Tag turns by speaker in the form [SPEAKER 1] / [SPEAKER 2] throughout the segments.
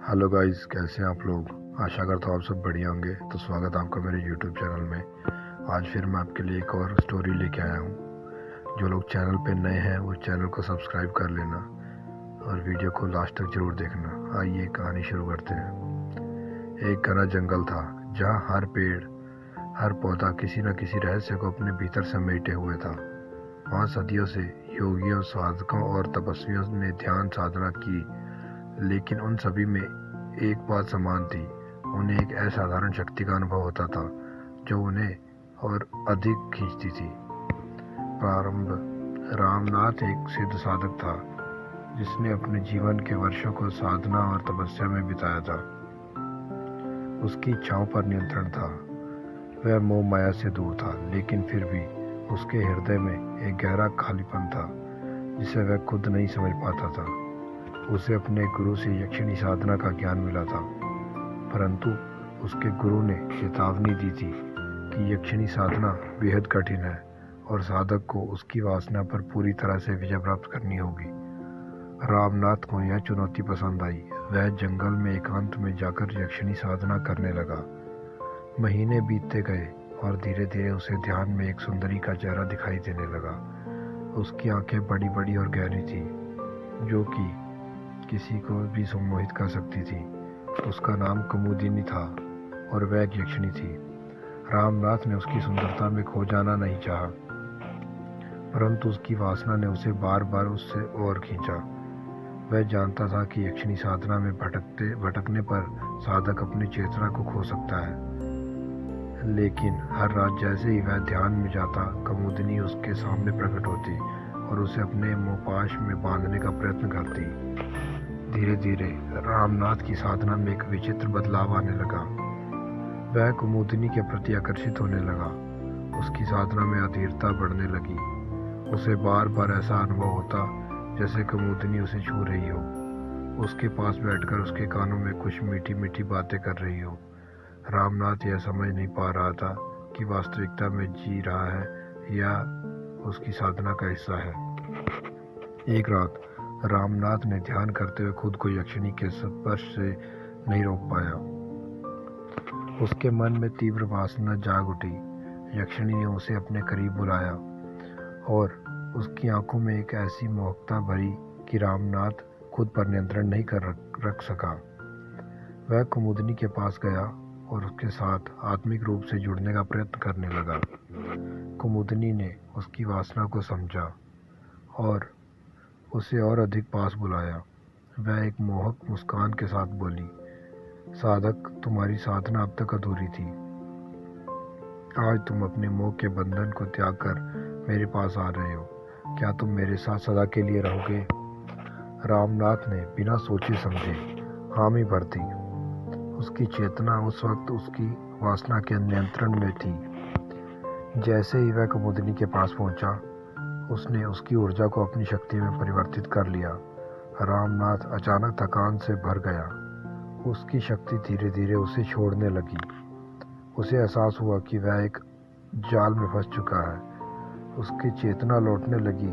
[SPEAKER 1] Hello guys, कैसे हैं आप लोग। आशा करता हूँ आप सब बढ़िया होंगे। तो स्वागत है आपका मेरे यूट्यूब चैनल में। आज फिर मैं आपके लिए एक और स्टोरी लेके आया हूँ। जो लोग चैनल पे नए हैं वो चैनल को सब्सक्राइब कर लेना और वीडियो को लास्ट तक जरूर देखना। आइए कहानी शुरू करते हैं। एक घना जंगल था जहाँ हर पेड़ हर पौधा किसी न किसी रहस्य को अपने भीतर समेटे हुए था। वहाँ सदियों से योगियों, साधकों और तपस्वियों ने ध्यान साधना की, लेकिन उन सभी में एक बात समान थी। उन्हें एक असाधारण शक्ति का अनुभव होता था जो उन्हें और अधिक खींचती थी। प्रारंभ रामनाथ एक सिद्ध साधक था जिसने अपने जीवन के वर्षों को साधना और तपस्या में बिताया था। उसकी इच्छाओं पर नियंत्रण था। वह मोह माया से दूर था, लेकिन फिर भी उसके हृदय में एक गहरा खालीपन था जिसे वह खुद नहीं समझ पाता था। उसे अपने गुरु से यक्षिणी साधना का ज्ञान मिला था, परंतु उसके गुरु ने चेतावनी दी थी कि यक्षिणी साधना बेहद कठिन है और साधक को उसकी वासना पर पूरी तरह से विजय प्राप्त करनी होगी। रामनाथ को यह चुनौती पसंद आई। वह जंगल में एकांत में जाकर यक्षिणी साधना करने लगा। महीने बीतते गए और धीरे धीरे उसे ध्यान में एक सुंदरी का चेहरा दिखाई देने लगा। उसकी आंखें बड़ी बड़ी और गहरी थी, जो कि किसी को भी सम्मोहित कर सकती थी। उसका नाम कुमुदिनी था और वह एक यक्षिणी थी। रामनाथ ने उसकी सुंदरता में खो जाना नहीं चाहा, परंतु उसकी वासना ने उसे बार बार उससे और खींचा। वह जानता था कि यक्षिणी साधना में भटकने पर साधक अपनी चेतना को खो सकता है, लेकिन हर रात जैसे ही वह ध्यान में जाता, कुमुदिनी उसके सामने प्रकट होती और उसे अपने मोहपाश में बांधने का प्रयत्न करती। धीरे धीरे रामनाथ की साधना में एक विचित्र बदलाव आने लगा। वह कुमुदिनी के प्रति आकर्षित होने लगा। उसकी साधना में अधीरता बढ़ने लगी। उसे बार बार ऐसा अनुभव होता जैसे कुमुदिनी उसे छू रही हो, उसके पास बैठकर उसके कानों में कुछ मीठी मीठी बातें कर रही हो। रामनाथ यह समझ नहीं पा रहा था कि वास्तविकता में जी रहा है या उसकी साधना का हिस्सा है। एक रात रामनाथ ने ध्यान करते हुए खुद को यक्षिणी के स्पर्श से नहीं रोक पाया। उसके मन में तीव्र वासना जाग उठी। यक्षिणी ने उसे अपने करीब बुलाया और उसकी आंखों में एक ऐसी मोहकता भरी कि रामनाथ खुद पर नियंत्रण नहीं कर रख सका। वह कुमुदिनी के पास गया और उसके साथ आत्मिक रूप से जुड़ने का प्रयत्न करने लगा। कुमुदिनी ने उसकी वासना को समझा और उसे और अधिक पास बुलाया। वह एक मोहक मुस्कान के साथ बोली, साधक, तुम्हारी साधना अब तक अधूरी थी। आज तुम अपने मोह के बंधन को त्याग कर मेरे पास आ रहे हो। क्या तुम मेरे साथ सदा के लिए रहोगे? रामनाथ ने बिना सोचे समझे हामी भर दी। उसकी चेतना उस वक्त उसकी वासना के नियंत्रण में थी। जैसे ही वह कुमुदिनी के पास पहुंचा, उसने उसकी ऊर्जा को अपनी शक्ति में परिवर्तित कर लिया। रामनाथ अचानक थकान से भर गया। उसकी शक्ति धीरे धीरे उसे छोड़ने लगी। उसे एहसास हुआ कि वह एक जाल में फंस चुका है। उसकी चेतना लौटने लगी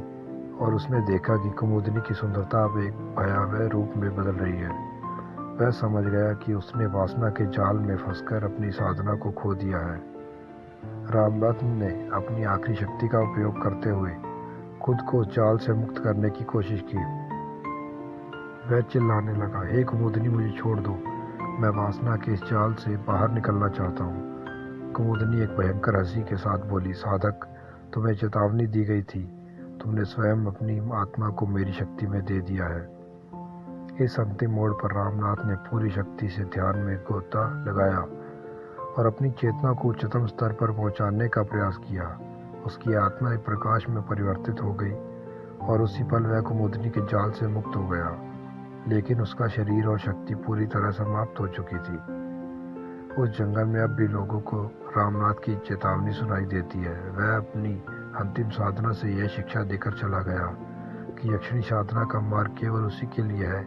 [SPEAKER 1] और उसने देखा कि कुमुदिनी की सुंदरता अब एक भयावह रूप में बदल रही है। वह समझ गया कि उसने वासना के जाल में फंसकर अपनी साधना को खो दिया है। रामनाथ ने अपनी आखिरी शक्ति का उपयोग करते हुए खुद को जाल से मुक्त करने की कोशिश की। वह चिल्लाने लगा, हे कुमुदिनी, मुझे छोड़ दो। मैं वासना के इस जाल से बाहर निकलना चाहता हूँ। कुमुदिनी एक भयंकर हंसी के साथ बोली, साधक, तुम्हें चेतावनी दी गई थी। तुमने स्वयं अपनी आत्मा को मेरी शक्ति में दे दिया है। इस अंतिम मोड़ पर रामनाथ ने पूरी शक्ति से ध्यान में गोता लगाया और अपनी चेतना को उच्चतम स्तर पर पहुंचाने का प्रयास किया। उसकी आत्मा एक प्रकाश में परिवर्तित हो गई और उसी पल वह कुमुदिनी के जाल से मुक्त हो गया, लेकिन उसका शरीर और शक्ति पूरी तरह समाप्त हो चुकी थी। उस जंगल में अब भी लोगों को रामनाथ की चेतावनी सुनाई देती है। वह अपनी अंतिम साधना से यह शिक्षा देकर चला गया कि यक्षिणी साधना का मार्ग केवल उसी के लिए है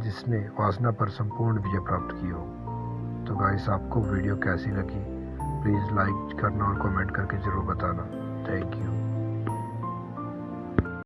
[SPEAKER 1] जिसने वासना पर संपूर्ण विजय प्राप्त की हो। तो गाइस, आपको वीडियो कैसी लगी? प्लीज़ लाइक करना और कमेंट करके ज़रूर बताना। Thank you.